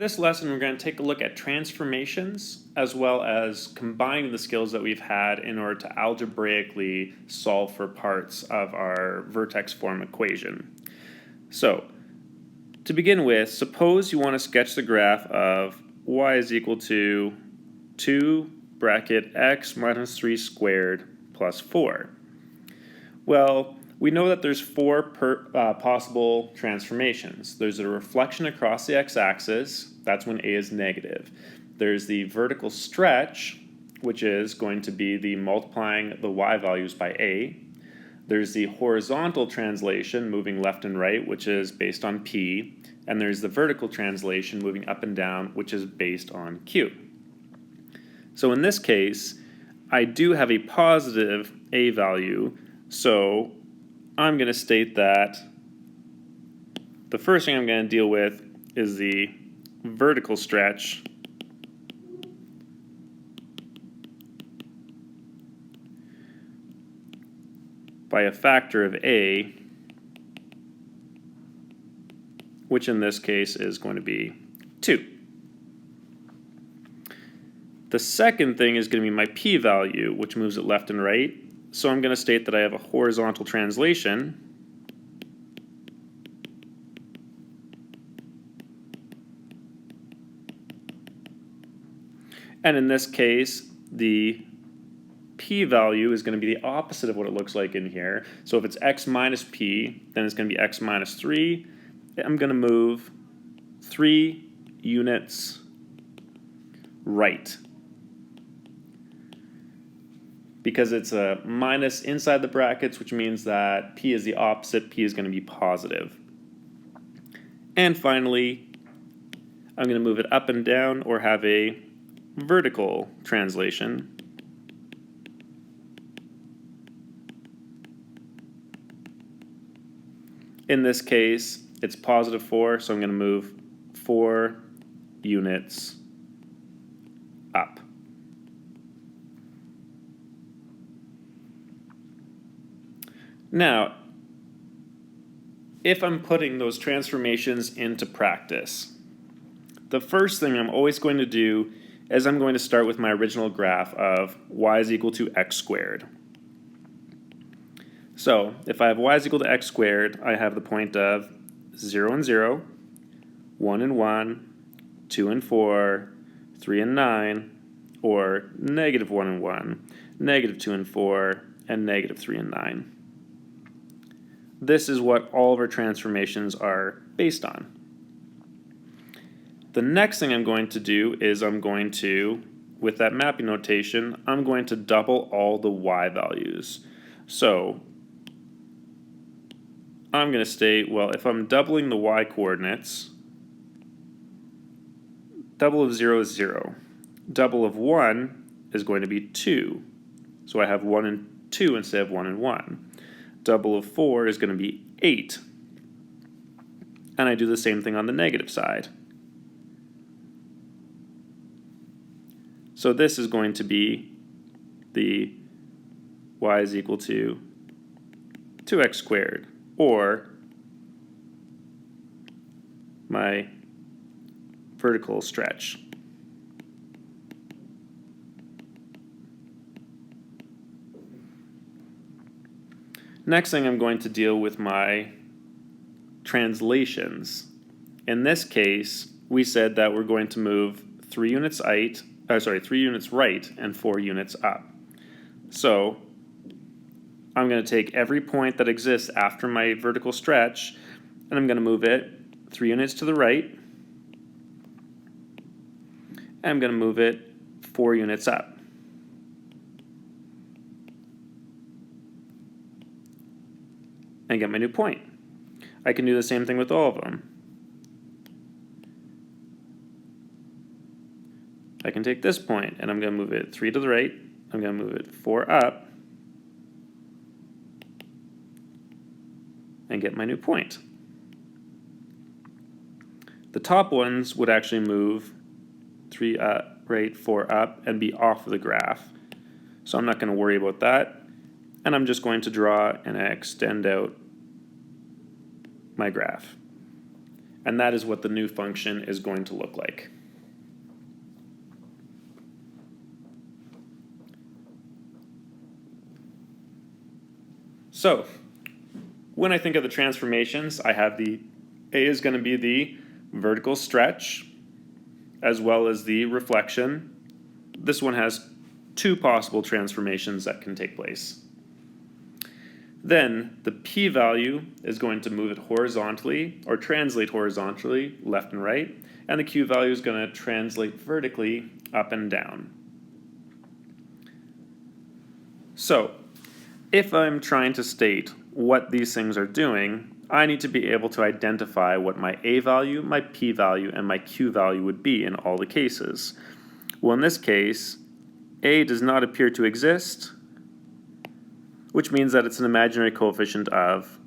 This lesson, we're going to take a look at transformations as well as combining the skills that we've had in order to algebraically solve for parts of our vertex form equation. So, to begin with, suppose you want to sketch the graph of y is equal to 2 bracket x minus 3 squared plus 4. Well, we know that there's four possible transformations. There's a reflection across the x-axis, that's when a is negative. There's the vertical stretch, which is going to be the multiplying the y values by a. There's the horizontal translation, moving left and right, which is based on p. And there's the vertical translation, moving up and down, which is based on q. So in this case, I do have a positive a value, so I'm going to state that the first thing I'm going to deal with is the vertical stretch by a factor of a, which in this case is going to be 2. The second thing is going to be my p-value, which moves it left and right. So I'm going to state that I have a horizontal translation and in this case the p-value is going to be the opposite of what it looks like in here. So if it's x minus p, then it's going to be x minus 3. I'm going to move 3 units right. Because it's a minus inside the brackets, which means that p is the opposite, p is going to be positive. And finally, I'm going to move it up and down or have a vertical translation. In this case, it's positive 4, so I'm going to move 4 units up. Now, if I'm putting those transformations into practice, the first thing I'm always going to do is I'm going to start with my original graph of y is equal to x squared. So, if I have y is equal to x squared, I have the point of 0 and 0, 1 and 1, 2 and 4, 3 and 9, or negative 1 and 1, negative 2 and 4, and negative 3 and 9. This is what all of our transformations are based on. The next thing I'm going to do is I'm going to, with that mapping notation, I'm going to double all the y values. So I'm going to state, well, if I'm doubling the y coordinates, double of 0 is 0. Double of 1 is going to be 2. So I have 1 and 2 instead of 1 and 1. Double of 4 is going to be 8. And I do the same thing on the negative side. So this is going to be the y is equal to 2x squared, or my vertical stretch. Next thing, I'm going to deal with my translations. In this case, we said that we're going to move 3 units right and 4 units up. So I'm going to take every point that exists after my vertical stretch, and I'm going to move it 3 units to the right, and I'm going to move it 4 units up. And get my new point. I can do the same thing with all of them. I can take this point and I'm going to move it 3 to the right, I'm going to move it 4 up, and get my new point. The top ones would actually move 3 right, 4 up, and be off of the graph. So I'm not going to worry about that. And I'm just going to draw and extend out my graph. And that is what the new function is going to look like. So, when I think of the transformations, I have A is going to be the vertical stretch, as well as the reflection. This one has two possible transformations that can take place. Then the p-value is going to move it horizontally, or translate horizontally, left and right, and the q-value is going to translate vertically, up and down. So, if I'm trying to state what these things are doing, I need to be able to identify what my a value, my p value, and my q value would be in all the cases. Well, in this case, a does not appear to exist, which means that it's an imaginary coefficient of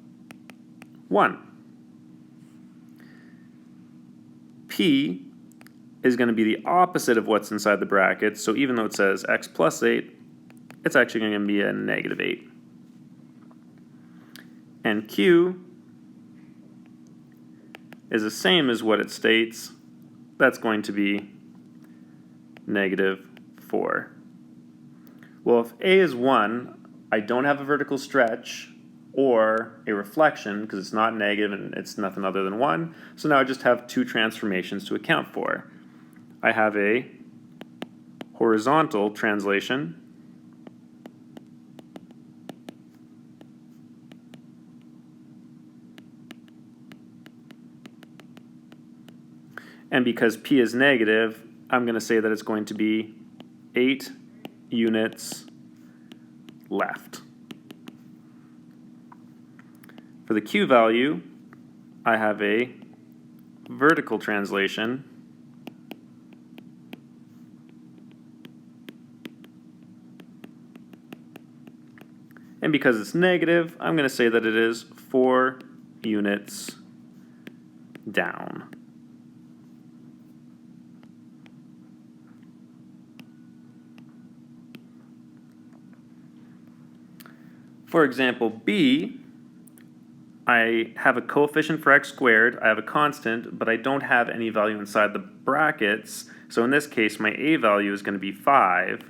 1. P is going to be the opposite of what's inside the brackets, so even though it says x plus 8, it's actually going to be a negative 8. And Q is the same as what it states. That's going to be negative 4. Well, if A is 1, I don't have a vertical stretch or a reflection because it's not negative and it's nothing other than 1. So now I just have two transformations to account for. I have a horizontal translation and because P is negative, I'm going to say that it's going to be 8 units left. For the Q value, I have a vertical translation and because it's negative, I'm going to say that it is 4 units down. For example, B, I have a coefficient for x squared, I have a constant, but I don't have any value inside the brackets, so in this case my a value is going to be 5.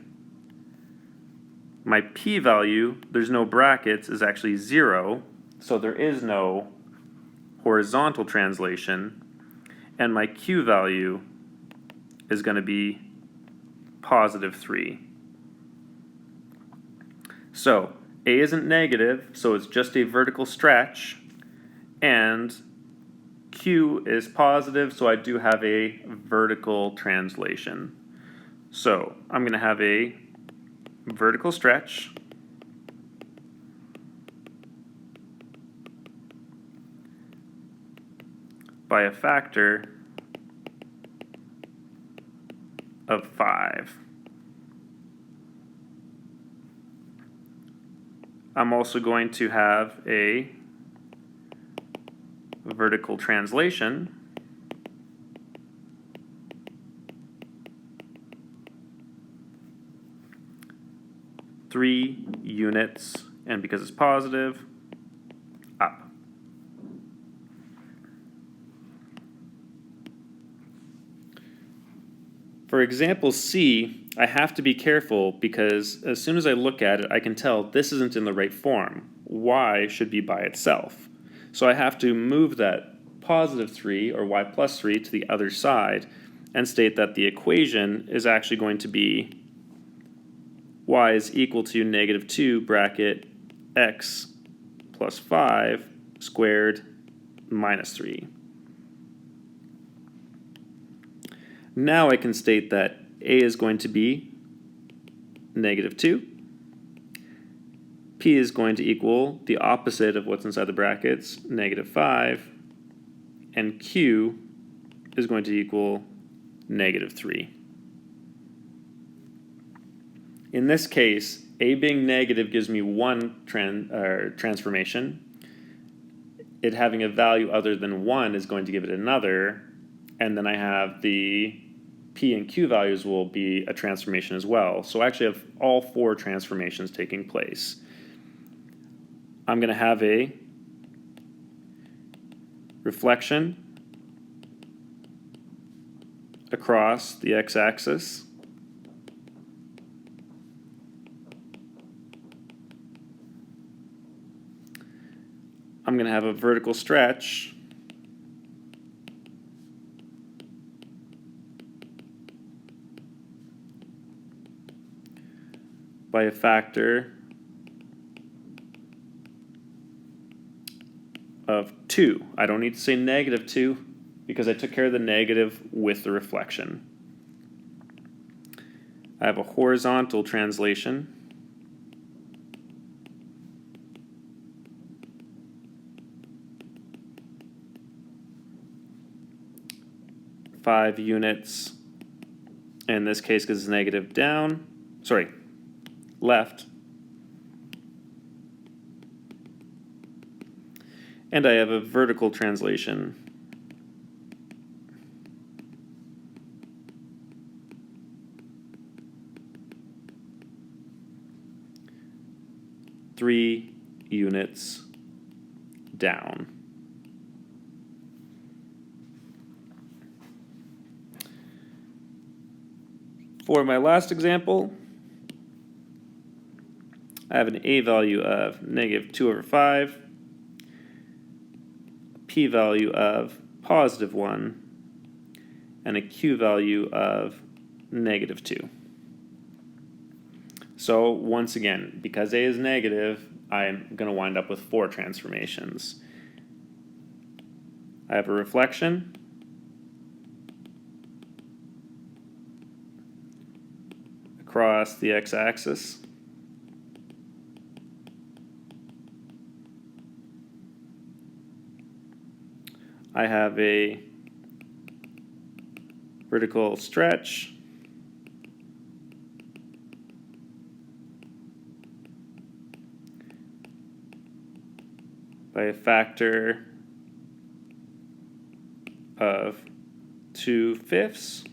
My p value, there's no brackets, is actually 0, so there is no horizontal translation, and my q value is going to be positive 3. So, A isn't negative, so it's just a vertical stretch, and Q is positive, so I do have a vertical translation. So I'm going to have a vertical stretch by a factor of 5. I'm also going to have a vertical translation three units, and because it's positive, up. For example C, I have to be careful because as soon as I look at it, I can tell this isn't in the right form. Y should be by itself. So I have to move that positive 3, or y plus 3, to the other side and state that the equation is actually going to be y is equal to negative 2 bracket x plus 5 squared minus 3. Now I can state that A is going to be negative 2, P is going to equal the opposite of what's inside the brackets, negative 5, and Q is going to equal negative 3. In this case, A being negative gives me one transformation. It having a value other than 1 is going to give it another, and then I have the P and Q values will be a transformation as well. So I actually have all 4 transformations taking place. I'm going to have a reflection across the x-axis. I'm going to have a vertical stretch by a factor of 2. I don't need to say negative 2 because I took care of the negative with the reflection. I have a horizontal translation five units, in this case because it's negative down, left. And I have a vertical translation three units down. For my last example, I have an a value of negative 2 over 5, a p value of positive 1, and a q value of negative 2. So once again, because a is negative, I'm going to wind up with 4 transformations. I have a reflection, across the x-axis, I have a vertical stretch by a factor of 2/5.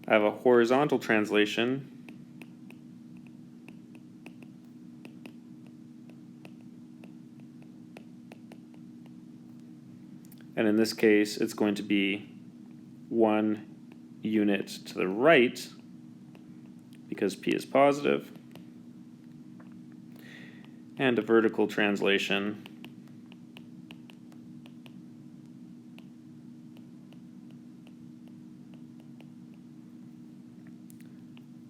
I have a horizontal translation and in this case it's going to be 1 unit to the right because p is positive, and a vertical translation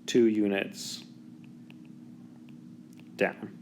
two units down.